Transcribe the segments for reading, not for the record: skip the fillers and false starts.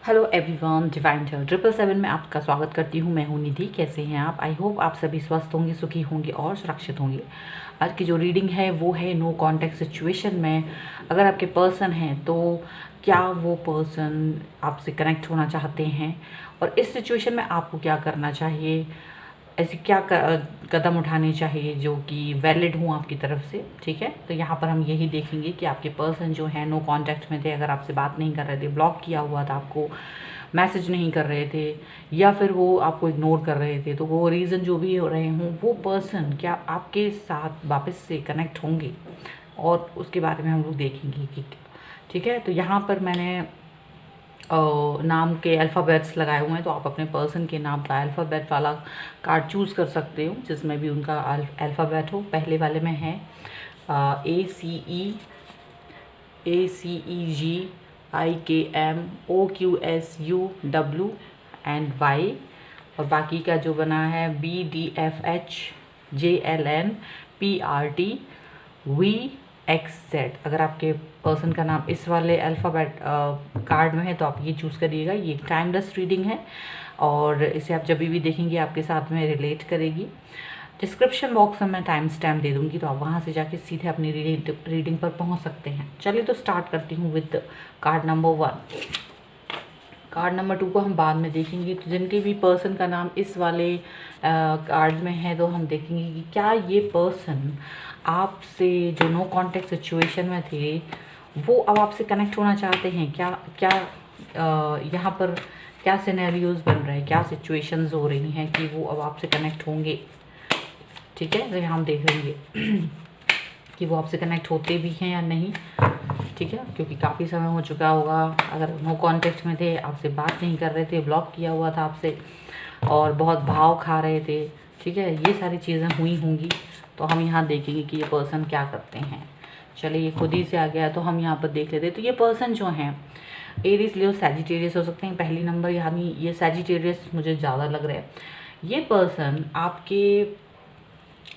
Hello everyone, divine tell 777 में आपका स्वागत करती हूँ। मैं हूँ निधि। कैसे हैं आप? आई होप आप सभी स्वस्थ होंगे, सुखी होंगे और सुरक्षित होंगे। आज की जो रीडिंग है वो है नो कॉन्टैक्ट सिचुएशन में अगर आपके पर्सन हैं तो क्या वो पर्सन आपसे कनेक्ट होना चाहते हैं और इस सिचुएशन में आपको क्या करना चाहिए, ऐसे क्या कदम उठाने चाहिए जो कि वैलिड हों आपकी तरफ से। ठीक है, तो यहाँ पर हम यही देखेंगे कि आपके पर्सन जो है नो कांटेक्ट में थे, अगर आपसे बात नहीं कर रहे थे, ब्लॉक किया हुआ था, आपको मैसेज नहीं कर रहे थे या फिर वो आपको इग्नोर कर रहे थे, तो वो रीज़न जो भी हो रहे हों, वो पर्सन क्या आपके साथ वापस से कनेक्ट होंगे और उसके बारे में हम लोग देखेंगे कि ठीक है। तो यहाँ पर मैंने नाम के अल्फ़ाबेट्स लगाए हुए हैं, तो आप अपने पर्सन के नाम का अल्फ़ाबेट वाला कार्ड चूज़ कर सकते हो जिसमें भी उनका अल्फ़ाबेट हो। पहले वाले में है ACE, ACEG, IKM, OQSUW और बाकी का जो बना है BDFHJLNPRTVXZ। अगर आपके पर्सन का नाम इस वाले अल्फ़ाबेट कार्ड में है तो आप ये चूज़ करिएगा। ये टाइमलेस रीडिंग है और इसे आप जब भी देखेंगे आपके साथ में रिलेट करेगी। डिस्क्रिप्शन बॉक्स में मैं टाइम स्टैम्प दे दूँगी, तो आप वहाँ से जाके सीधे अपनी रीडिंग पर पहुँच सकते हैं। चलिए तो स्टार्ट करती हूँ with card number 1। Card number 2 को हम बाद में देखेंगे। तो जिनके भी पर्सन का नाम इस वाले कार्ड में है तो हम देखेंगे कि क्या ये पर्सन आपसे जो नो कॉन्टेक्ट सिचुएशन में थे वो अब आपसे कनेक्ट होना चाहते हैं। क्या क्या यहाँ पर क्या सिनेरियोज बन रहे हैं, क्या सिचुएशंस हो रही हैं कि वो अब आपसे कनेक्ट होंगे। ठीक है, तो यहाँ हम देख लेंगे कि वो आपसे कनेक्ट होते भी हैं या नहीं। ठीक है, क्योंकि काफ़ी समय हो चुका होगा। अगर नो कॉन्टेक्ट में थे, आपसे बात नहीं कर रहे थे, ब्लॉक किया हुआ था आपसे और बहुत भाव खा रहे थे, ठीक है, ये सारी चीज़ें हुई होंगी। तो हम यहाँ देखेंगे कि ये पर्सन क्या करते हैं। चलिए, ये खुद ही से आ गया तो हम यहाँ पर देख लेते हैं। तो ये पर्सन जो हैं एरीज, लियो, सैजिटेरियस हो सकते हैं। पहली नंबर यानी ये सैजिटेरियस मुझे ज़्यादा लग रहा है। ये पर्सन आपके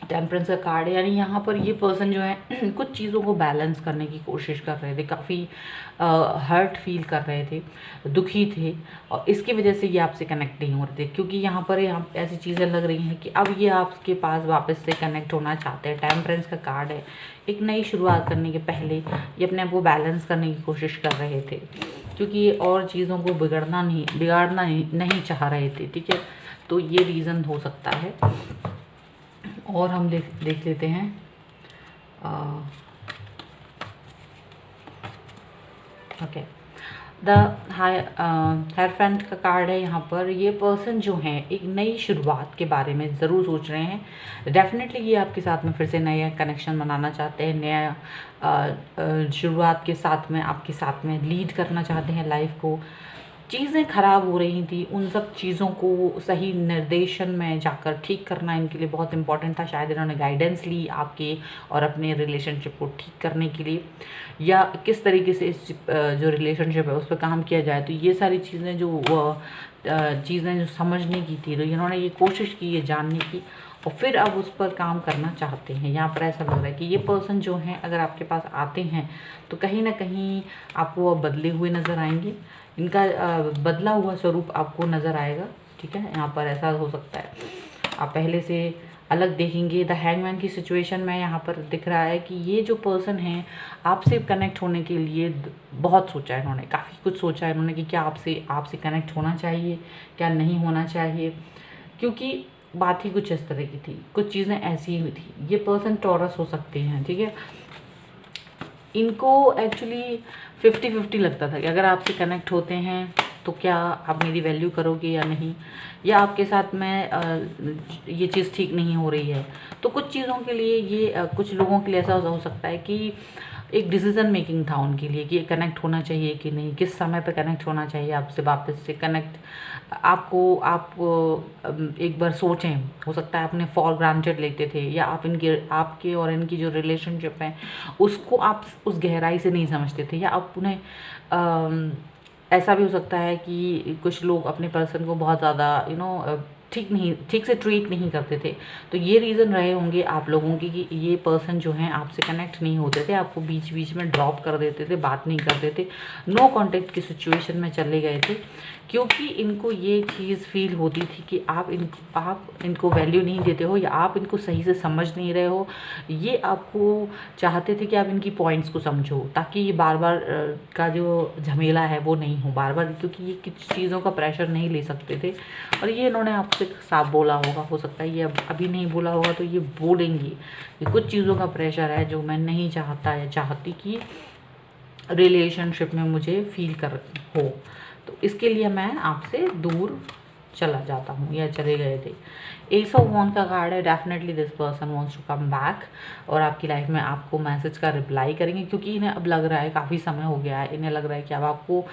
टेम्परेंस का कार्ड है, यानी यहाँ पर ये पर्सन जो है कुछ चीज़ों को बैलेंस करने की कोशिश कर रहे थे, काफ़ी हर्ट फील कर रहे थे, दुखी थे और इसकी वजह से ये आपसे कनेक्ट नहीं हो रहे थे। क्योंकि यहाँ ऐसी चीज़ें लग रही हैं कि अब ये आपके पास वापस से कनेक्ट होना चाहते हैं। टेम्परेंस का कार्ड है, एक नई शुरुआत करने के पहले ये अपने आप को बैलेंस करने की कोशिश कर रहे थे, क्योंकि ये और चीज़ों को बिगाड़ना नहीं चाह रहे थे। ठीक है, तो ये रीज़न हो सकता है। और हम देख लेते हैं ओके, द हेयरफेंट का कार्ड है। यहाँ पर ये पर्सन जो है एक नई शुरुआत के बारे में ज़रूर सोच रहे हैं। डेफिनेटली ये आपके साथ में फिर से नया कनेक्शन बनाना चाहते हैं, नया शुरुआत के साथ में आपके साथ में लीड करना चाहते हैं लाइफ को। चीज़ें ख़राब हो रही थी, उन सब चीज़ों को सही निर्देशन में जाकर ठीक करना इनके लिए बहुत इम्पॉर्टेंट था। शायद इन्होंने गाइडेंस ली आपके और अपने रिलेशनशिप को ठीक करने के लिए, या किस तरीके से इस जो रिलेशनशिप है उस पर काम किया जाए। तो ये सारी चीज़ें जो समझने की थी, तो इन्होंने ये कोशिश की है जानने की और फिर अब उस पर काम करना चाहते हैं। यहाँ पर ऐसा लग रहा है कि ये पर्सन जो हैं अगर आपके पास आते हैं तो कहीं ना कहीं आपको अब बदले हुए नज़र आएंगे। इनका बदला हुआ स्वरूप आपको नज़र आएगा। ठीक है, यहाँ पर ऐसा हो सकता है आप पहले से अलग देखेंगे। द हैंगमैन की सिचुएशन में यहाँ पर दिख रहा है कि ये जो पर्सन है आपसे कनेक्ट होने के लिए बहुत सोचा है इन्होंने, काफ़ी कुछ सोचा है इन्होंने कि क्या आपसे कनेक्ट होना चाहिए, क्या नहीं होना चाहिए। क्योंकि बात ही कुछ इस तरह की थी, कुछ चीज़ें ऐसी हुई थी। ये पर्सन टॉरस हो सकते हैं। ठीक है, इनको एक्चुअली 50-50 लगता था कि अगर आपसे कनेक्ट होते हैं तो क्या आप मेरी वैल्यू करोगे या नहीं, या आपके साथ में ये चीज़ ठीक नहीं हो रही है। तो कुछ चीज़ों के लिए ये कुछ लोगों के लिए ऐसा हो सकता है कि एक डिसीज़न मेकिंग था उनके लिए कि कनेक्ट होना चाहिए कि नहीं, किस समय पे कनेक्ट होना चाहिए आपसे वापस से कनेक्ट। आपको एक बार सोचें, हो सकता है आपने फॉर ग्रांटेड लेते थे, या आपके और इनकी जो रिलेशनशिप है उसको आप उस गहराई से नहीं समझते थे, या आप उन्हें ऐसा भी हो सकता है कि कुछ लोग अपने पर्सन को बहुत ज़्यादा ठीक से ट्रीट नहीं करते थे। तो ये रीज़न रहे होंगे आप लोगों की कि ये पर्सन जो हैं आपसे कनेक्ट नहीं होते थे, आपको बीच बीच में ड्रॉप कर देते थे, बात नहीं करते थे, नो कॉन्टेक्ट की सिचुएशन में चले गए थे, क्योंकि इनको ये चीज़ फील होती थी कि आप इनको वैल्यू नहीं देते हो या आप इनको सही से समझ नहीं रहे हो। ये आपको चाहते थे कि आप इनकी पॉइंट्स को समझो, ताकि ये बार बार का जो झमेला है वो नहीं हो बार बार, क्योंकि ये कुछ चीज़ों का प्रेशर नहीं ले सकते थे। और ये इन्होंने आपसे साफ बोला होगा, हो सकता है ये अभी नहीं बोला होगा तो ये बोलेंगी कि कुछ चीज़ों का प्रेशर है जो मैं नहीं चाहता या चाहती कि रिलेशनशिप में मुझे फील कर हो, तो इसके लिए मैं आपसे दूर चला जाता हूँ या चले गए थे। एस ऑफ वॉन्ड का कार्ड है, definitely this person wants to come back और आपकी लाइफ में आपको मैसेज का रिप्लाई करेंगे, क्योंकि इन्हें अब लग रहा है काफ़ी समय हो गया है, इन्हें लग रहा है कि अब आपको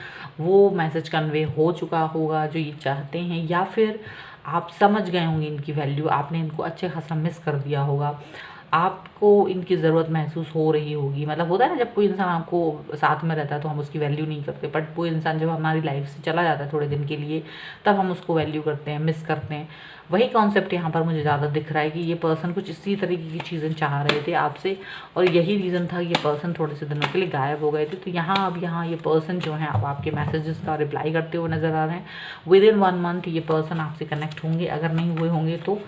वो मैसेज कन्वे हो चुका होगा जो ये चाहते हैं, या फिर आप समझ गए होंगे इनकी वैल्यू, आपने इनको अच्छे खासा मिस कर दिया होगा, आपको इनकी ज़रूरत महसूस हो रही होगी। मतलब होता है ना, जब कोई इंसान आपको साथ में रहता है तो हम उसकी वैल्यू नहीं करते, बट वो इंसान जब हमारी लाइफ से चला जाता है थोड़े दिन के लिए, तब हम उसको वैल्यू करते हैं, मिस करते हैं। वही कॉन्सेप्ट यहाँ पर मुझे ज़्यादा दिख रहा है कि ये पर्सन कुछ इसी तरीके की चीज़ें चाह रहे थे आपसे, और यही रीज़न था ये पर्सन थोड़े से दिनों के लिए गायब हो गए थे। तो यहाँ ये पर्सन जो है अब आपके मैसेजेस का रिप्लाई करते हुए नज़र आ रहे हैं। विद इन 1 मंथ ये पर्सन आपसे कनेक्ट होंगे, अगर नहीं हुए होंगे तो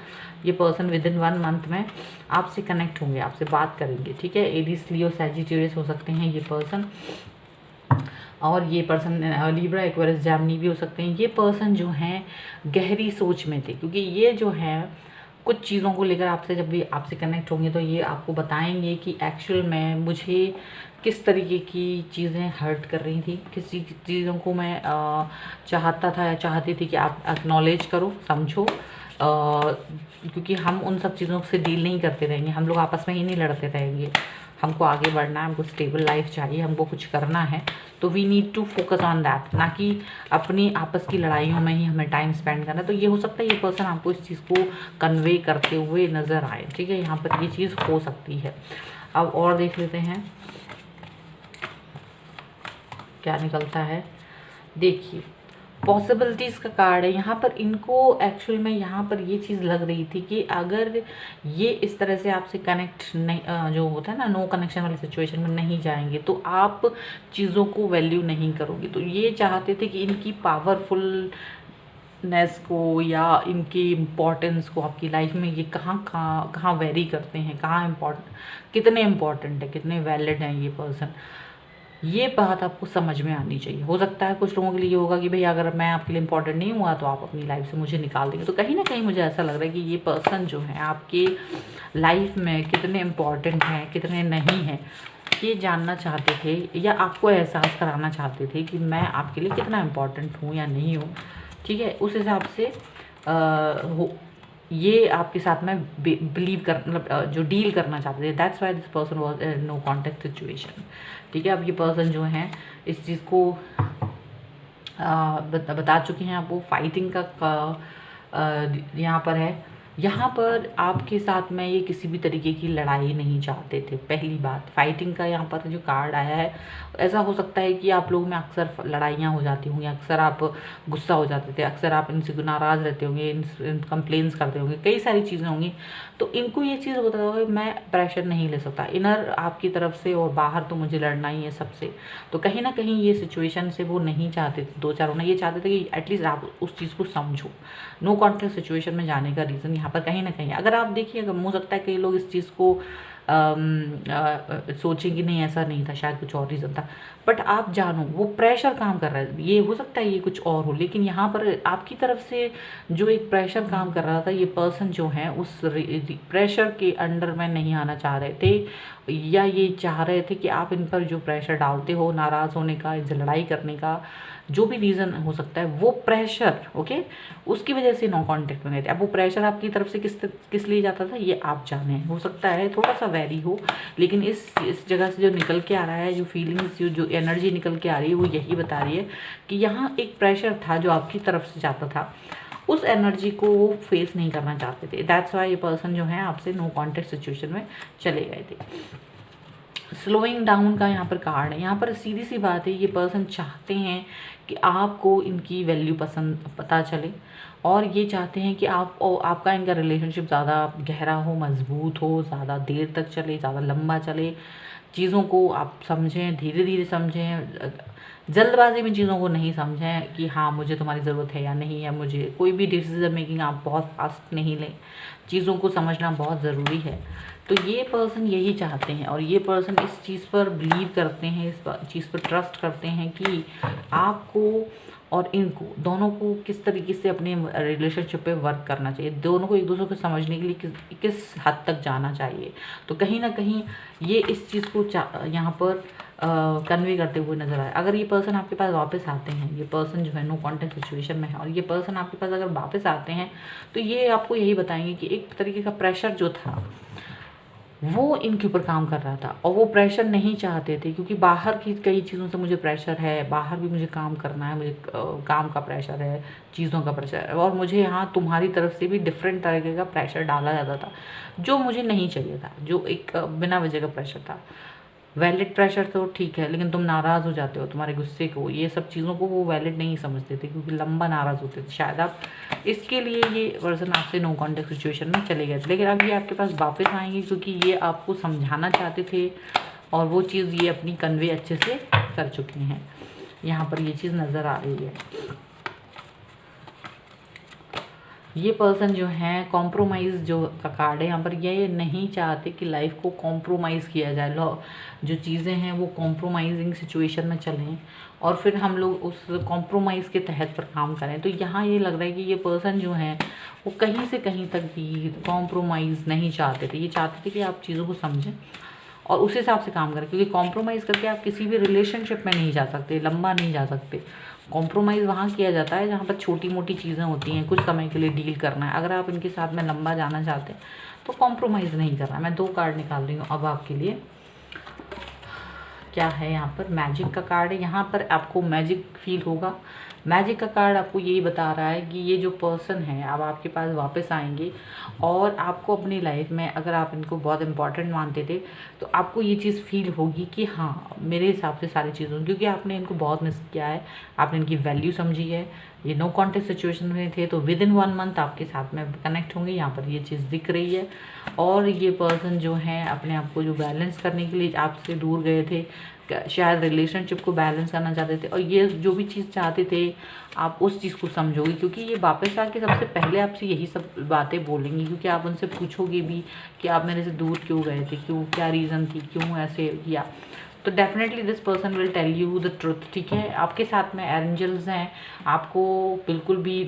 ये पर्सन विद इन 1 मंथ में आपसे कनेक्ट होंगे, आपसे बात करेंगे, ठीक है। एरीज, लियो, सैजिटेरियस हो सकते हैं ये पर्सन, और ये पर्सन लिब्रा, एक्वेरियस, जेमिनी भी हो सकते हैं। ये पर्सन जो हैं गहरी सोच में थे, क्योंकि ये जो है कुछ चीज़ों को लेकर आपसे जब भी आपसे कनेक्ट होंगे तो ये आपको बताएंगे कि एक्चुअल में मुझे किस तरीके की चीज़ें हर्ट कर रही थी, किस चीज़ों को मैं चाहता था या चाहती थी कि आप एक्नॉलेज करो, समझो, क्योंकि हम उन सब चीज़ों से डील नहीं करते रहेंगे, हम लोग आपस में ही नहीं लड़ते रहेंगे, हमको आगे बढ़ना है, हमको स्टेबल लाइफ चाहिए, हमको कुछ करना है, तो we need to focus on that, ना कि अपनी आपस की लड़ाइयों में ही हमें टाइम स्पेंड करना है। तो ये हो सकता है ये पर्सन आपको इस चीज़ को कन्वे करते हुए नज़र आए, ठीक है, यहाँ पर ये चीज़ हो सकती है। अब और देख लेते हैं क्या निकलता है। देखिए, पॉसिबिलिटीज़ का कार्ड है यहाँ पर। इनको एक्चुअल में यहाँ पर ये चीज़ लग रही थी कि अगर ये इस तरह से आपसे कनेक्ट नहीं, जो होता है ना, नो कनेक्शन वाली सिचुएशन में नहीं जाएंगे तो आप चीज़ों को वैल्यू नहीं करोगे। तो ये चाहते थे कि इनकी पावरफुलनेस को या इनकी इम्पोर्टेंस को आपकी लाइफ में ये कहाँ वेरी करते हैं, कहाँ कितने इम्पोर्टेंट है, कितने वैलिड हैं ये पर्सन, ये बात आपको समझ में आनी चाहिए। हो सकता है कुछ लोगों के लिए ये होगा कि भाई अगर मैं आपके लिए इम्पोर्टेंट नहीं हुआ तो आप अपनी लाइफ से मुझे निकाल देंगे। तो कहीं ना कहीं मुझे ऐसा लग रहा है कि ये पर्सन जो है आपके लाइफ में कितने इम्पोर्टेंट हैं, कितने नहीं हैं, ये जानना चाहते थे या आपको एहसास कराना चाहते थे कि मैं आपके लिए कितना इम्पोर्टेंट हूँ या नहीं हूँ, ठीक है। उस हिसाब से ये आपके साथ में बिलीव कर, मतलब जो डील करना चाहते थे। That's why this person was no contact situation, ठीक है। अब ये पर्सन जो हैं इस चीज़ को बता चुके हैं आपको। फाइटिंग का यहाँ पर है, यहाँ पर आपके साथ में ये किसी भी तरीके की लड़ाई नहीं चाहते थे। पहली बात, फाइटिंग का यहाँ पर जो कार्ड आया है, ऐसा हो सकता है कि आप लोगों में अक्सर लड़ाइयाँ हो जाती होंगी, अक्सर आप गुस्सा हो जाते थे, अक्सर आप इनसे नाराज़ रहते होंगे, कंप्लेंट्स करते होंगे, कई सारी चीज़ें होंगी। तो इनको ये चीज़ होता होगा कि मैं प्रेशर नहीं ले सकता इनर आपकी तरफ से, और बाहर तो मुझे लड़ना ही है सबसे। तो कहीं ना कहीं ये सिचुएशन से वो नहीं चाहते थे, दो चार होना, ये चाहते थे कि एटलीस्ट आप उस चीज़ को समझो। नो कॉन्फ्लिक्ट सिचुएशन में जाने का रीज़न यहाँ पर कहीं ना कहीं, अगर आप देखिए, अगर हो सकता है कई लोग इस चीज़ को सोचें कि नहीं ऐसा नहीं था, शायद कुछ और रीज़न था, बट आप जानो वो प्रेशर काम कर रहा है। ये हो सकता है ये कुछ और हो, लेकिन यहाँ पर आपकी तरफ से जो एक प्रेशर काम कर रहा था, ये पर्सन जो है उस प्रेशर के अंडर में नहीं आना चाह रहे थे, या ये चाह रहे थे कि आप इन पर जो प्रेशर डालते हो, नाराज़ होने का, इनसे लड़ाई करने का, जो भी रीज़न हो सकता है, वो प्रेशर, ओके, उसकी वजह से नो कॉन्टेक्ट में गए थे। अब वो प्रेशर आपकी तरफ से किस लिए जाता था, ये आप जाने। हो सकता है थोड़ा सा वैरी हो, लेकिन इस जगह से जो निकल के आ रहा है, जो फीलिंग्स, जो एनर्जी निकल के आ रही है, वो यही बता रही है कि यहाँ एक प्रेशर था जो आपकी तरफ से जाता था, उस एनर्जी को वो फेस नहीं करना चाहते थे। दैट्स वाई ये पर्सन जो है आपसे नो कॉन्टेक्ट सिचुएशन में चले गए थे। स्लोइंग डाउन का यहाँ पर कार्ड है। यहाँ पर सीधी सी बात है, ये पर्सन चाहते हैं कि आपको इनकी वैल्यू पता चले, और ये चाहते हैं कि आपका इनका रिलेशनशिप ज़्यादा गहरा हो, मजबूत हो, ज़्यादा देर तक चले, ज़्यादा लंबा चले। चीज़ों को आप समझें, धीरे धीरे समझें, जल्दबाजी में चीज़ों को नहीं समझें कि हाँ मुझे तुम्हारी ज़रूरत है या नहीं है। मुझे कोई भी डिसीजन मेकिंग आप बहुत फास्ट नहीं लें, चीज़ों को समझना बहुत ज़रूरी है। तो ये पर्सन यही चाहते हैं, और ये पर्सन इस चीज़ पर बिलीव करते हैं, इस चीज़ पर ट्रस्ट करते हैं कि आपको और इनको दोनों को किस तरीके से अपने रिलेशनशिप पे वर्क करना चाहिए, दोनों को एक दूसरे को समझने के लिए किस हद तक जाना चाहिए। तो कहीं ना कहीं ये इस चीज़ को यहाँ पर कन्वे करते हुए नजर आए। अगर ये पर्सन आपके पास वापस आते हैं, ये पर्सन जो है नो कॉन्टेक्ट सिचुएशन में है, और ये पर्सन आपके पास अगर वापस आते हैं तो ये आपको यही बताएंगे कि एक तरीके का प्रेशर जो था वो इनके ऊपर काम कर रहा था, और वो प्रेशर नहीं चाहते थे, क्योंकि बाहर की कई चीज़ों से मुझे प्रेशर है, बाहर भी मुझे काम करना है, मुझे काम का प्रेशर है, चीज़ों का प्रेशर है, और मुझे यहाँ तुम्हारी तरफ से भी डिफरेंट तरीके का प्रेशर डाला जाता था जो मुझे नहीं चाहिए था, जो एक बिना वजह का प्रेशर था। वैलिड प्रेशर तो ठीक है, लेकिन तुम नाराज़ हो जाते हो, तुम्हारे गुस्से को, ये सब चीज़ों को वो वैलिड नहीं समझते थे, क्योंकि लंबा नाराज़ होते थे। शायद आप इसके लिए ये पर्सन आपसे नो कॉन्टेक्ट सिचुएशन में चले गए थे, लेकिन अब ये आपके पास वापस आएंगे, क्योंकि ये आपको समझाना चाहते थे, और वो चीज़ ये अपनी कन्वे अच्छे से कर चुके हैं। यहाँ पर ये चीज़ नज़र आ रही है। ये पर्सन जो है कॉम्प्रोमाइज़ जो का कार्ड है यहाँ पर, ये नहीं चाहते कि लाइफ को कॉम्प्रोमाइज़ किया जाए, जो चीज़ें हैं वो कॉम्प्रोमाइजिंग सिचुएशन में चलें, और फिर हम लोग उस कॉम्प्रोमाइज़ के तहत पर काम करें। तो यहाँ ये लग रहा है कि ये पर्सन जो है वो कहीं से कहीं तक भी कॉम्प्रोमाइज़ नहीं चाहते थे। ये चाहते थे कि आप चीज़ों को समझें और उस हिसाब से काम करें, क्योंकि कॉम्प्रोमाइज़ करके आप किसी भी रिलेशनशिप में नहीं जा सकते, लंबा नहीं जा सकते। कॉम्प्रोमाइज़ वहाँ किया जाता है जहाँ पर छोटी मोटी चीज़ें होती हैं, कुछ समय के लिए डील करना है। अगर आप इनके साथ में लंबा जाना चाहते हैं तो कॉम्प्रोमाइज़ नहीं करना। मैं 2 कार्ड निकाल रही हूँ अब आपके लिए। क्या है यहाँ पर, मैजिक का कार्ड है। यहाँ पर आपको मैजिक फील होगा। मैजिक का कार्ड आपको यही बता रहा है कि ये जो पर्सन है अब आपके पास वापस आएंगे, और आपको अपनी लाइफ में, अगर आप इनको बहुत इंपॉर्टेंट मानते थे, तो आपको ये चीज़ फील होगी कि हाँ मेरे हिसाब से सारी चीज़ों, क्योंकि आपने इनको बहुत मिस किया है, आपने इनकी वैल्यू समझी है। ये नो कॉन्टेक्ट सिचुएशन में थे, तो विद इन 1 मंथ आपके साथ में कनेक्ट होंगे। यहाँ पर ये चीज़ दिख रही है। और ये पर्सन जो है अपने आप को जो बैलेंस करने के लिए आपसे दूर गए थे, शायद रिलेशनशिप को बैलेंस करना चाहते थे, और ये जो भी चीज़ चाहते थे आप उस चीज़ को समझोगे, क्योंकि ये वापस आके सबसे पहले आपसे यही सब बातें बोलेंगी, क्योंकि आप उनसे पूछोगे भी कि आप मेरे से दूर क्यों गए थे, क्यों, क्या रीज़न थी, क्यों ऐसे किया। तो definitely this person will tell you the truth. ठीक है, आपके साथ में एंजल्स हैं, आपको बिल्कुल भी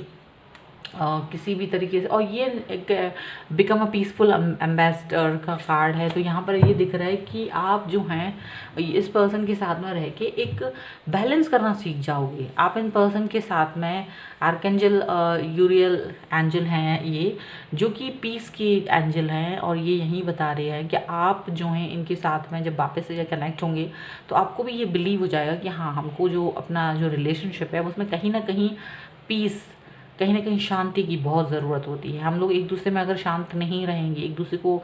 किसी भी तरीके से, और ये एक बिकम अ पीसफुल एम्बेसडर का कार्ड है। तो यहाँ पर ये दिख रहा है कि आप जो हैं इस पर्सन के साथ में रह के एक बैलेंस करना सीख जाओगे। आप इन पर्सन के साथ में आर्कएंजल यूरियल एंजल हैं ये, जो कि पीस के एंजल हैं, और ये यही बता रहे हैं कि आप जो हैं इनके साथ में जब वापस से कनेक्ट होंगे तो आपको भी ये बिलीव हो जाएगा कि हाँ हमको जो अपना जो रिलेशनशिप है उसमें कहीं ना कहीं पीस, कहीं ना कहीं शांति की बहुत ज़रूरत होती है। हम लोग एक दूसरे में अगर शांत नहीं रहेंगे, एक दूसरे को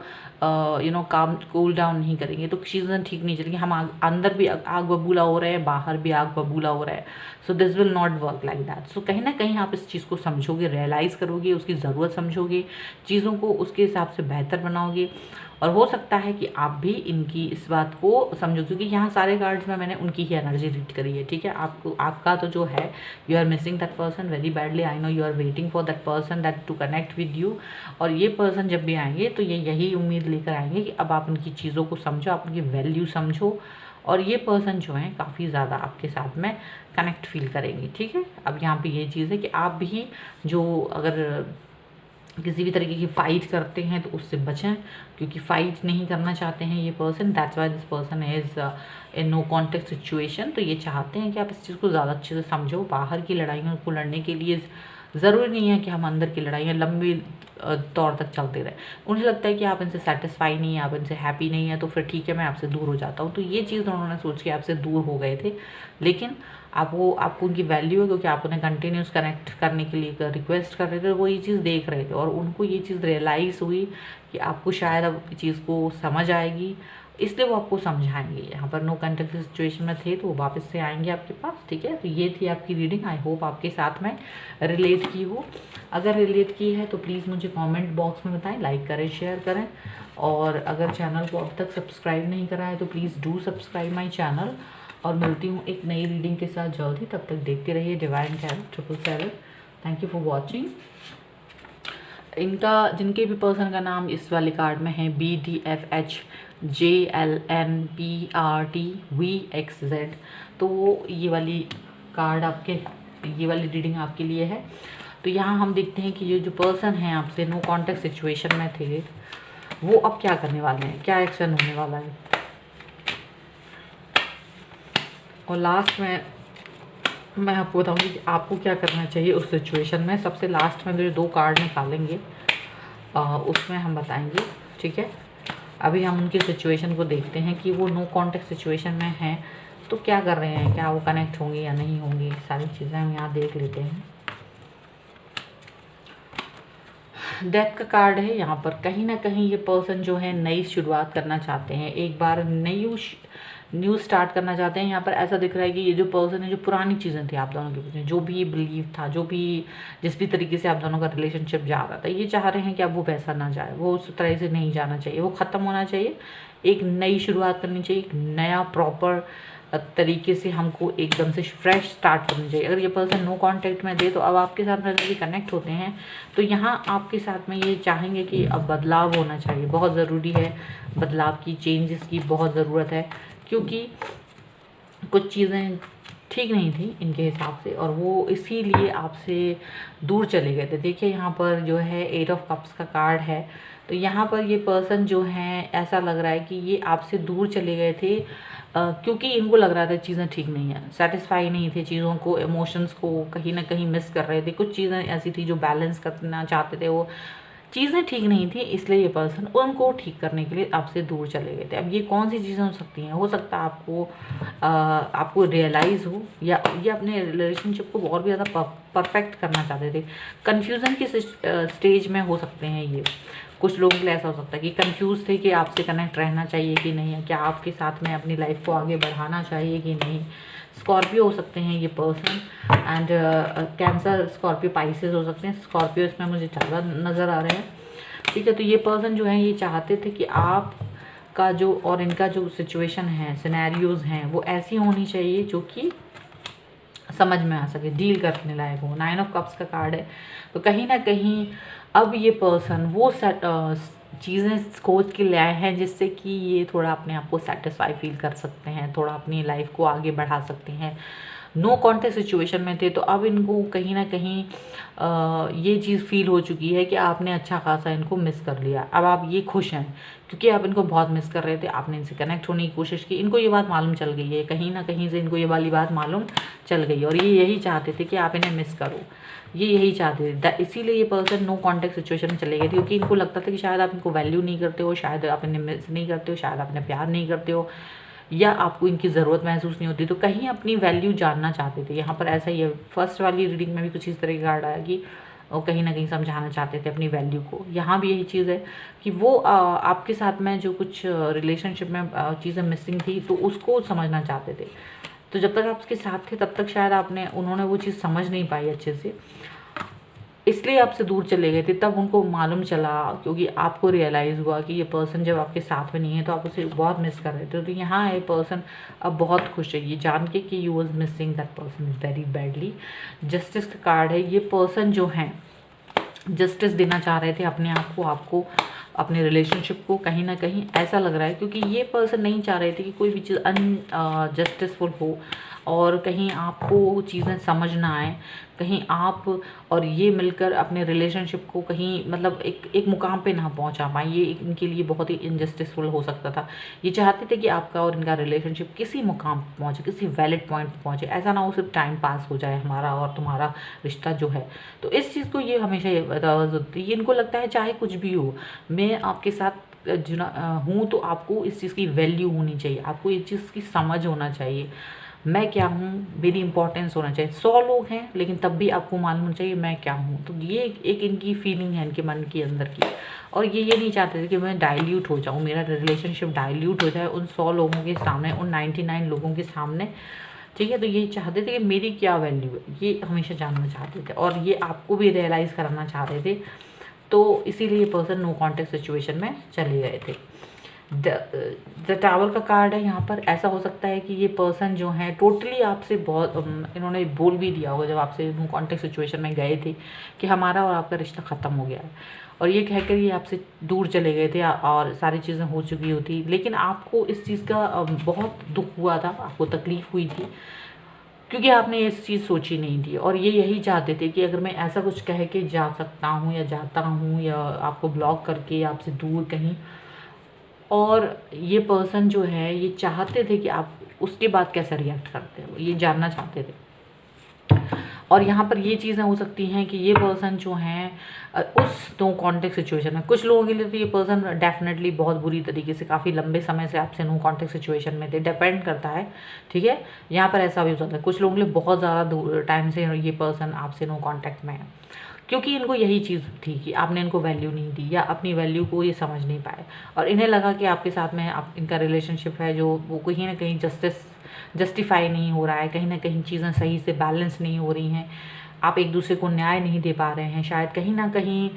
काम कूल डाउन नहीं करेंगे, तो चीज़ें ठीक नहीं चलेंगी। हम अंदर भी आग बबूला हो रहे हैं, बाहर भी आग बबूला हो रहा है। So this will not work like that. So कहीं ना कहीं आप इस चीज़ को समझोगे, रियलाइज़ करोगे, उसकी ज़रूरत समझोगे, चीज़ों को उसके हिसाब से बेहतर बनाओगे, और हो सकता है कि आप भी इनकी इस बात को समझो, क्योंकि यहाँ सारे कार्ड्स में मैंने उनकी ही एनर्जी रीड करी है। ठीक है, आपको आपका तो जो है, you are missing that person very badly, I know you are waiting for that person that to connect with you. और ये पर्सन जब भी आएंगे तो ये यही उम्मीद लेकर आएंगे कि अब आप उनकी चीज़ों को समझो, आप उनकी वैल्यू समझो, और ये पर्सन जो है काफ़ी ज़्यादा आपके साथ में कनेक्ट फील करेंगे। ठीक है, अब यहाँ पे ये चीज़ है कि आप भी जो अगर किसी भी तरीके की फ़ाइट करते हैं तो उससे बचें, क्योंकि फ़ाइट नहीं करना चाहते हैं ये person. That's why this person is in no contact situation. तो ये चाहते हैं कि आप इस चीज़ को ज़्यादा अच्छे से समझो। बाहर की लड़ाइयों को लड़ने के लिए ज़रूरी नहीं है कि हम अंदर की लड़ाइयाँ लंबी तौर तक चलते रहे। उन्हें लगता है कि आप इनसे सेटिस्फाई नहीं है, आप इनसे हैप्पी नहीं है, तो फिर ठीक है मैं आपसे दूर हो जाता हूँ। तो ये चीज़ उन्होंने सोच के आपसे दूर हो गए थे, लेकिन आपको उनकी वैल्यू है, क्योंकि आप उन्हें कंटिन्यूस कनेक्ट करने के लिए रिक्वेस्ट कर रहे थे, वो ये चीज़ देख रहे थे, और उनको ये चीज़ रियलाइज़ हुई कि आपको शायद अब चीज़ को समझ आएगी, इसलिए वो आपको समझाएंगे। यहाँ पर नो कॉन्टेक्ट सिचुएशन में थे तो वो वापस से आएंगे आपके पास, ठीक है। तो ये थी आपकी रीडिंग, आई होप आपके साथ में रिलेट की हो। अगर रिलेट की है तो प्लीज़ मुझे कमेंट बॉक्स में बताएं, लाइक करें, शेयर करें। और अगर चैनल को अब तक सब्सक्राइब नहीं करा है तो please do subscribe my channel. और मिलती हूँ एक नई रीडिंग के साथ जल्दी, तब तक देखते रहिए Divine Tarot 777। Thank you for watching. इनका जिनके भी पर्सन का नाम इस वाले कार्ड में है BDFHJLNPRTVXZ, तो ये वाली कार्ड आपके, ये वाली रीडिंग आपके लिए है। तो यहाँ हम देखते हैं कि ये जो पर्सन है आपसे नो कॉन्टेक्ट सिचुएशन में थे, वो अब क्या करने वाले हैं, क्या एक्शन होने वाला है। और लास्ट में मैं आपको बताऊंगी कि आपको क्या करना चाहिए उस सिचुएशन में। सबसे लास्ट में जो 2 कार्ड निकालेंगे उसमें हम बताएंगे, ठीक है। अभी हम उनकी सिचुएशन को देखते हैं कि वो नो कॉन्टेक्ट सिचुएशन में हैं तो क्या कर रहे हैं, क्या वो कनेक्ट होंगे या नहीं होंगे, सारी चीज़ें हम यहाँ देख लेते हैं। डेथ का कार्ड है यहाँ पर। कहीं ना कहीं ये पर्सन जो है नई शुरुआत करना चाहते हैं, एक बार न्यू स्टार्ट करना चाहते हैं। यहाँ पर ऐसा दिख रहा है कि ये जो पर्सन है, जो पुरानी चीज़ें थी आप दोनों के बीच में, जो भी बिलीव था, जो भी जिस भी तरीके से आप दोनों का रिलेशनशिप जा रहा था, ये चाह रहे हैं कि अब वो वैसा ना जाए, वो उस तरह से नहीं जाना चाहिए, वो ख़त्म होना चाहिए। एक नई शुरुआत करनी चाहिए, एक नया प्रॉपर तरीके से हमको एकदम से फ्रेश स्टार्ट करनी चाहिए। अगर ये पर्सन नो कांटेक्ट में दे तो अब आपके साथ में कभी कनेक्ट होते हैं तो यहाँ आपके साथ में ये चाहेंगे कि अब बदलाव होना चाहिए, बहुत ज़रूरी है बदलाव की, चेंजेस की बहुत ज़रूरत है, क्योंकि कुछ चीज़ें ठीक नहीं थी इनके हिसाब से और वो इसीलिए आपसे दूर चले गए थे। देखिए यहाँ पर जो है 8 ऑफ कप्स का कार्ड है, तो यहाँ पर ये पर्सन जो हैं ऐसा लग रहा है कि ये आपसे दूर चले गए थे क्योंकि इनको लग रहा था चीज़ें ठीक नहीं है, सेटिस्फाई नहीं थे चीज़ों को, इमोशंस को कहीं ना कहीं मिस कर रहे थे। कुछ चीज़ें ऐसी थी जो बैलेंस करना चाहते थे, वो चीज़ें ठीक नहीं थी, इसलिए ये पर्सन उनको ठीक करने के लिए आपसे दूर चले गए थे। अब ये कौन सी चीज़ें हो सकती हैं, हो सकता है आपको रियलाइज़ हो या ये अपने रिलेशनशिप को और भी ज़्यादा परफेक्ट करना चाहते थे। कन्फ्यूज़न की स्टेज में हो सकते हैं ये। कुछ लोगों के लिए ऐसा हो सकता है कि कंफ्यूज थे कि आपसे कनेक्ट रहना चाहिए कि नहीं, क्या आपके साथ में अपनी लाइफ को आगे बढ़ाना चाहिए कि नहीं। स्कॉर्पियो हो सकते हैं ये person, and cancer, Scorpio, Pisces हो सकते हैं। स्कॉर्पियो इसमें मुझे ज़्यादा नज़र आ रहे हैं, ठीक है। तो ये पर्सन जो है ये चाहते थे कि आप का जो और इनका जो सिचुएशन है, सिनेरियोज़ हैं, वो ऐसी होनी चाहिए जो कि समझ में आ सके, डील करने लायक हो। 9 ऑफ कप्स का कार्ड है, तो कहीं ना कहीं अब ये पर्सन वो चीज़ें सोच के ले आए हैं जिससे कि ये थोड़ा अपने आप को सेटिस्फाई फील कर सकते हैं, थोड़ा अपनी लाइफ को आगे बढ़ा सकते हैं। नो कॉन्टेक्ट सिचुएशन में थे तो अब इनको कहीं ना कहीं ये चीज़ फील हो चुकी है कि आपने अच्छा खासा इनको मिस कर लिया। अब आप ये खुश हैं क्योंकि आप इनको बहुत मिस कर रहे थे, आपने इनसे कनेक्ट होने की कोशिश की, इनको ये बात मालूम चल गई है, कहीं ना कहीं से इनको ये वाली बात मालूम चल गई और ये यही चाहते थे कि आप इन्हें मिस करो, ये यही चाहते थे। इसीलिए ये पर्सन नो कॉन्टेक्ट सिचुएशन में चले गए थे क्योंकि इनको लगता था कि शायद आप इनको वैल्यू नहीं करते हो, शायद आप इन्हें मिस नहीं करते हो, शायद आप इन्हें प्यार नहीं करते हो या आपको इनकी ज़रूरत महसूस नहीं होती, तो कहीं अपनी वैल्यू जानना चाहते थे। यहाँ पर ऐसा ही है, फर्स्ट वाली रीडिंग में भी कुछ इस तरह का कार्ड आया कि वो कहीं ना कहीं समझाना चाहते थे अपनी वैल्यू को। यहाँ भी यही चीज़ है कि वो आपके साथ में जो कुछ रिलेशनशिप में चीज़ें मिसिंग थी तो उसको समझना चाहते थे। तो जब तक आप उसके साथ थे तब तक शायद उन्होंने वो चीज़ समझ नहीं पाई अच्छे से, इसलिए आपसे दूर चले गए थे। तब उनको मालूम चला, क्योंकि आपको रियलाइज़ हुआ कि ये पर्सन जब आपके साथ में नहीं है तो आप उसे बहुत मिस कर रहे थे। तो यहाँ ये पर्सन अब बहुत खुश है ये जान के कि you was missing that person very badly. Justice का कार्ड है, ये पर्सन जो है जस्टिस देना चाह रहे थे अपने आप को, आपको, अपने रिलेशनशिप को। कहीं ना कहीं ऐसा लग रहा है क्योंकि ये पर्सन नहीं चाह रहे थे कि कोई भी चीज़ जस्टिसफुल हो और कहीं आपको चीज़ें समझ ना आए, कहीं आप और ये मिलकर अपने रिलेशनशिप को कहीं मतलब एक मुकाम पे ना पहुंचा पाए। ये इनके लिए बहुत ही इनजस्टिसफुल हो सकता था। ये चाहते थे कि आपका और इनका रिलेशनशिप किसी मुकाम पे पहुंचे, किसी वैलिड पॉइंट पे पहुंचे, ऐसा ना हो सिर्फ टाइम पास हो जाए हमारा और तुम्हारा रिश्ता जो है। तो इस चीज़ को ये हमेशा ये इनको लगता है चाहे कुछ भी हो, मैं आपके साथ हूँ तो आपको इस चीज़ की वैल्यू होनी चाहिए, आपको इस चीज़ की समझ होना चाहिए। मैं क्या हूँ, मेरी इंपॉर्टेंस होना चाहिए। 100 लोग हैं लेकिन तब भी आपको मालूम होना चाहिए मैं क्या हूँ। तो ये एक इनकी फीलिंग है इनके मन के अंदर की। और ये नहीं चाहते थे कि मैं डाइल्यूट हो जाऊँ, मेरा रिलेशनशिप डाइल्यूट हो जाए उन 100 लोगों के सामने, उन 99 लोगों के सामने, ठीक है। तो ये चाहते थे कि मेरी क्या वैल्यू है, ये हमेशा जानना चाहते थे और ये आपको भी रियलाइज़ कराना चाहते थे। तो इसीलिए ये पर्सन नो कॉन्टेक्ट सिचुएशन में चले गए थे। द टावर का कार्ड है यहाँ पर। ऐसा हो सकता है कि ये पर्सन जो है टोटली आपसे बहुत इन्होंने बोल भी दिया होगा जब आपसे नो कॉन्टेक्ट सिचुएशन में गए थे कि हमारा और आपका रिश्ता ख़त्म हो गया है, और ये कहकर ये आपसे दूर चले गए थे और सारी चीज़ें हो चुकी होती, लेकिन आपको इस चीज़ का बहुत दुख हुआ था, आपको तकलीफ़ हुई थी क्योंकि आपने इस चीज़ सोची नहीं थी। और ये यही चाहते थे कि अगर मैं ऐसा कुछ कह के जा सकता हूँ या जाता हूँ या आपको ब्लॉक करके आपसे दूर कहीं, और ये पर्सन जो है ये चाहते थे कि आप उसके बाद कैसे रिएक्ट करते हो, ये जानना चाहते थे। और यहाँ पर ये चीज़ें हो सकती हैं कि ये पर्सन जो हैं उस नो कॉन्टेक्ट सिचुएशन में, कुछ लोगों के लिए तो ये पर्सन डेफिनेटली बहुत बुरी तरीके से काफ़ी लंबे समय से आपसे नो कॉन्टेक्ट सिचुएशन में थे, डिपेंड करता है, ठीक है। यहाँ पर ऐसा भी हो सकता है कुछ लोगों के लिए बहुत ज़्यादा टाइम से ये पर्सन आपसे नो कॉन्टेक्ट में है, क्योंकि इनको यही चीज़ थी कि आपने इनको वैल्यू नहीं दी या अपनी वैल्यू को ये समझ नहीं पाए, और इन्हें लगा कि आपके साथ में आप इनका रिलेशनशिप है जो वो कहीं ना कहीं जस्टिफाई नहीं हो रहा है, कहीं ना कहीं चीज़ें सही से बैलेंस नहीं हो रही हैं, आप एक दूसरे को न्याय नहीं दे पा रहे हैं, शायद कहीं ना कहीं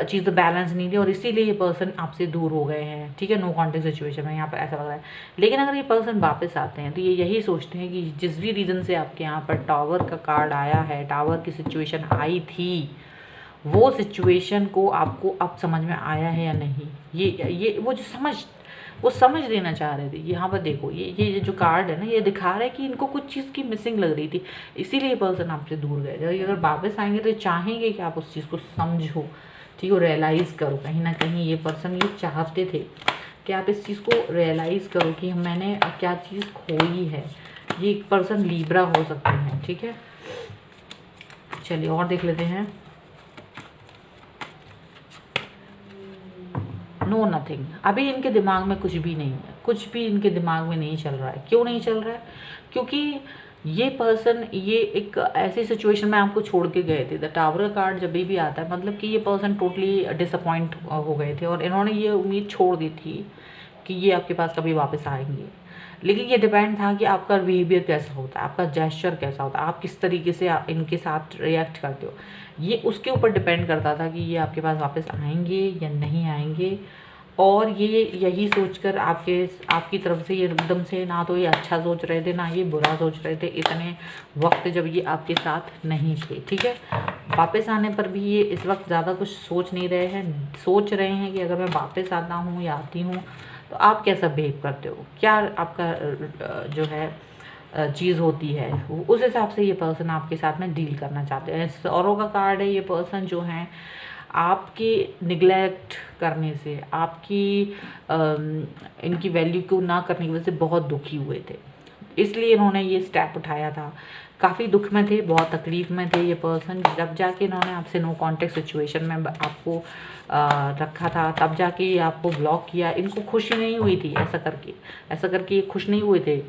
चीज़ें बैलेंस नहीं थी और इसीलिए ये पर्सन आपसे दूर हो गए हैं, ठीक है। नो कॉन्टेक्ट सिचुएशन में यहाँ पर ऐसा लग रहा है। लेकिन अगर ये पर्सन वापस आते हैं तो ये यही सोचते हैं कि जिस भी रीज़न से आपके यहाँ पर टावर का कार्ड आया है, टावर की सिचुएशन आई थी, वो सिचुएशन को आपको अब समझ में आया है या नहीं, ये वो समझ लेना चाह रहे थे। यहाँ पर देखो ये जो कार्ड है ना, ये दिखा रहा है कि इनको कुछ चीज़ की मिसिंग लग रही थी, इसीलिए पर्सन आपसे दूर गए थे। अगर वापस आएंगे तो चाहेंगे कि आप उस चीज़ को समझो, ठीक है, रियलाइज़ करो। कहीं ना कहीं ये पर्सन ये चाहते थे कि आप इस चीज़ को रियलाइज़ करो कि मैंने क्या चीज़ खोई है। ये एक पर्सन लीब्रा हो सकते हैं, ठीक है। चलिए और देख लेते हैं। नो नथिंग, अभी इनके दिमाग में कुछ भी नहीं है, कुछ भी इनके दिमाग में नहीं चल रहा है। क्यों नहीं चल रहा है? क्योंकि ये पर्सन ये एक ऐसी सिचुएशन में आपको छोड़ के गए थे। द टावर का कार्ड जब भी आता है मतलब कि ये पर्सन टोटली डिसअपॉइंट हो गए थे और इन्होंने ये उम्मीद छोड़ दी थी कि ये आपके पास कभी वापस आएंगे। लेकिन ये डिपेंड था कि आपका बिहेवियर कैसा होता है, आपका जेस्चर कैसा होता है, आप किस तरीके से इनके साथ रिएक्ट करते हो, ये उसके ऊपर डिपेंड करता था कि ये आपके पास वापस आएंगे या नहीं आएंगे। और ये यही सोचकर आपकी तरफ से ये एकदम से ना तो ये अच्छा सोच रहे थे ना ये बुरा सोच रहे थे, इतने वक्त जब ये आपके साथ नहीं थे, ठीक है। वापस आने पर भी ये इस वक्त ज़्यादा कुछ सोच नहीं रहे हैं, सोच रहे हैं कि अगर मैं वापस आता हूँ या आती हूँ तो आप कैसा बिहेव करते हो, क्या आपका जो है चीज़ होती है, उस हिसाब से ये पर्सन आपके साथ में डील करना चाहते हैं। सौरों का कार्ड है। ये पर्सन जो हैं आपके निगलेक्ट करने से, आपकी इनकी वैल्यू को ना करने की वजह से बहुत दुखी हुए थे, इसलिए इन्होंने ये स्टेप उठाया था। काफ़ी दुख में थे, बहुत तकलीफ़ में थे ये पर्सन, जब जाके इन्होंने आपसे नो कॉन्टेक्ट सिचुएशन में आपको रखा था, तब जाके ये आपको ब्लॉक किया। इनको खुशी नहीं हुई थी ऐसा करके ये खुश नहीं हुए थे।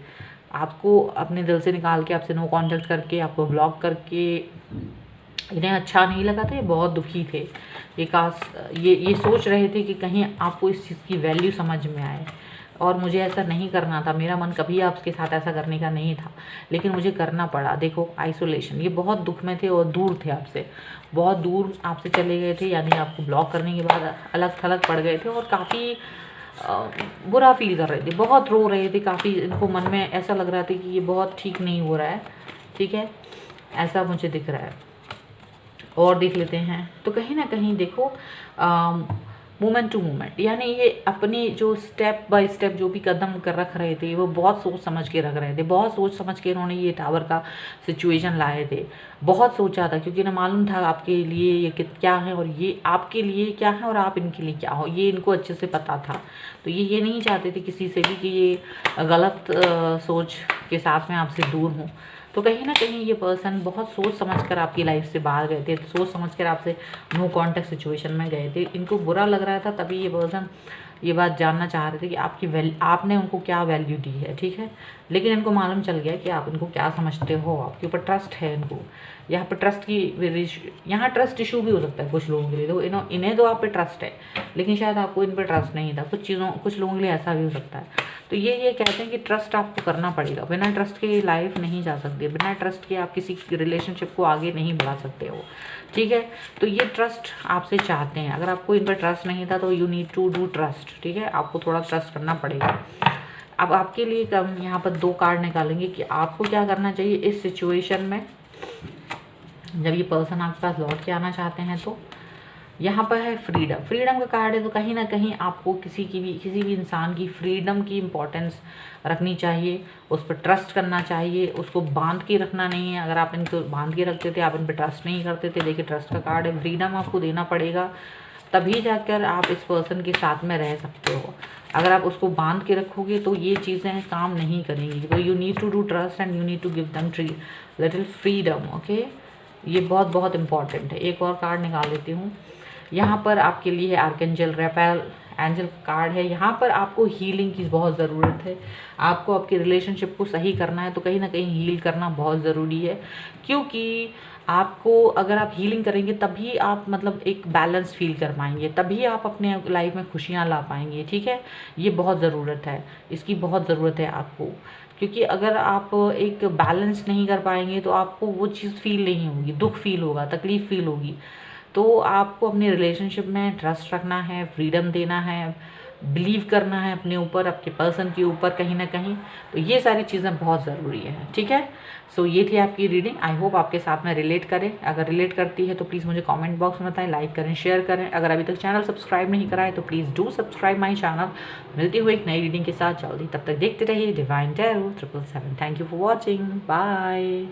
आपको अपने दिल से निकाल के, आपसे नो कॉन्टेक्ट करके, आपको ब्लॉक करके इन्हें अच्छा नहीं लगा था, ये बहुत दुखी थे। ये सोच रहे थे कि कहीं आपको इस चीज़ की वैल्यू समझ में आए, और मुझे ऐसा नहीं करना था, मेरा मन कभी आपके साथ ऐसा करने का नहीं था, लेकिन मुझे करना पड़ा। देखो आइसोलेशन, ये बहुत दुख में थे और दूर थे आपसे, बहुत दूर आपसे चले गए थे, यानी आपको ब्लॉक करने के बाद अलग थलग पड़ गए थे और काफ़ी बुरा फील कर रहे थे, बहुत रो रहे थे, काफ़ी इनको मन में ऐसा लग रहा था कि ये बहुत ठीक नहीं हो रहा है, ठीक है, ऐसा मुझे दिख रहा है। और देख लेते हैं तो कहीं ना कहीं देखो मोमेंट टू मोमेंट, यानी ये अपनी जो स्टेप बाय स्टेप जो भी कदम कर रख रहे थे वो बहुत सोच समझ के रख रहे थे, बहुत सोच समझ के इन्होंने ये टावर का सिचुएशन लाए थे, बहुत सोचा था, क्योंकि इन्हें मालूम था आपके लिए ये क्या है और ये आपके लिए क्या है और आप इनके लिए क्या हो, ये इनको अच्छे से पता था। तो ये नहीं चाहते थे किसी से भी कि ये गलत सोच के साथ में आपसे दूर हों। तो कहीं ना कहीं ये पर्सन बहुत सोच समझकर आपकी लाइफ से बाहर गए थे, सोच समझकर आपसे नो कॉन्टेक्ट सिचुएशन में गए थे। इनको बुरा लग रहा था, तभी ये पर्सन ये बात जानना चाह रहे थे कि आपने उनको क्या वैल्यू दी है, ठीक है। लेकिन इनको मालूम चल गया कि आप इनको क्या समझते हो, आपके ऊपर ट्रस्ट है इनको। यहाँ पर ट्रस्ट की यहाँ ट्रस्ट इशू भी हो सकता है कुछ लोगों के लिए। तो इन्हें तो आप पे ट्रस्ट है, लेकिन शायद आपको इन पर ट्रस्ट नहीं था। कुछ लोगों के लिए ऐसा भी हो सकता है। तो ये कहते हैं कि ट्रस्ट आपको करना पड़ेगा। बिना ट्रस्ट के लाइफ नहीं जा सकती, बिना ट्रस्ट के आप किसी रिलेशनशिप को आगे नहीं बढ़ा सकते हो, ठीक है। तो ये ट्रस्ट आपसे चाहते हैं। अगर आपको इन पर ट्रस्ट नहीं था तो you need to do trust, ठीक है। आपको थोड़ा ट्रस्ट करना पड़ेगा। अब आपके लिए हम यहाँ पर 2 कार्ड निकालेंगे कि आपको क्या करना चाहिए इस सिचुएशन में, जब ये पर्सन आपके पास लौट के आना चाहते हैं। तो यहाँ पर है फ्रीडम का कार्ड है। तो कहीं ना कहीं आपको किसी भी इंसान की फ्रीडम की इम्पोर्टेंस रखनी चाहिए, उस पर ट्रस्ट करना चाहिए, उसको बांध के रखना नहीं है। अगर आप इनको बांध के रखते थे, आप इन पर ट्रस्ट नहीं करते थे, देखिए ट्रस्ट का कार्ड है। फ्रीडम आपको देना पड़ेगा, तभी जाकर आप इस पर्सन के साथ में रह सकते हो। अगर आप उसको बांध के रखोगे तो ये चीज़ें काम नहीं करेंगी। तो you need to do trust and you need to give them little freedom, okay. ये बहुत इंपॉर्टेंट है। एक और कार्ड निकाल लेती हूँ। यहाँ पर आपके लिए है आर्कएंजल रफेल एंजल कार्ड है। यहाँ पर आपको हीलिंग की बहुत ज़रूरत है। आपको आपके रिलेशनशिप को सही करना है, तो कहीं ना कहीं हील करना बहुत ज़रूरी है। क्योंकि आपको, अगर आप हीलिंग करेंगे तभी आप मतलब एक बैलेंस फील कर पाएंगे, तभी आप अपने लाइफ में खुशियाँ ला पाएंगे, ठीक है। ये बहुत ज़रूरत है, इसकी बहुत ज़रूरत है आपको। क्योंकि अगर आप एक बैलेंस नहीं कर पाएंगे तो आपको वो चीज़ फील नहीं होगी, दुख फील होगा, तकलीफ़ फील होगी। तो आपको अपने रिलेशनशिप में ट्रस्ट रखना है, फ्रीडम देना है, बिलीव करना है अपने ऊपर, आपके पर्सन के ऊपर कहीं ना कहीं। तो ये सारी चीज़ें बहुत ज़रूरी है, ठीक है। सो ये थी आपकी रीडिंग। आई होप आपके साथ में रिलेट करें। अगर रिलेट करती है तो प्लीज़ मुझे कमेंट बॉक्स में बताएं, लाइक करें, शेयर करें। अगर अभी तक चैनल सब्सक्राइब नहीं करा है तो please do subscribe my channel. मिलती हुई एक नई रीडिंग के साथ जल्दी, तब तक देखते रहिए Divine Tarot 777। Thank you for watching, bye.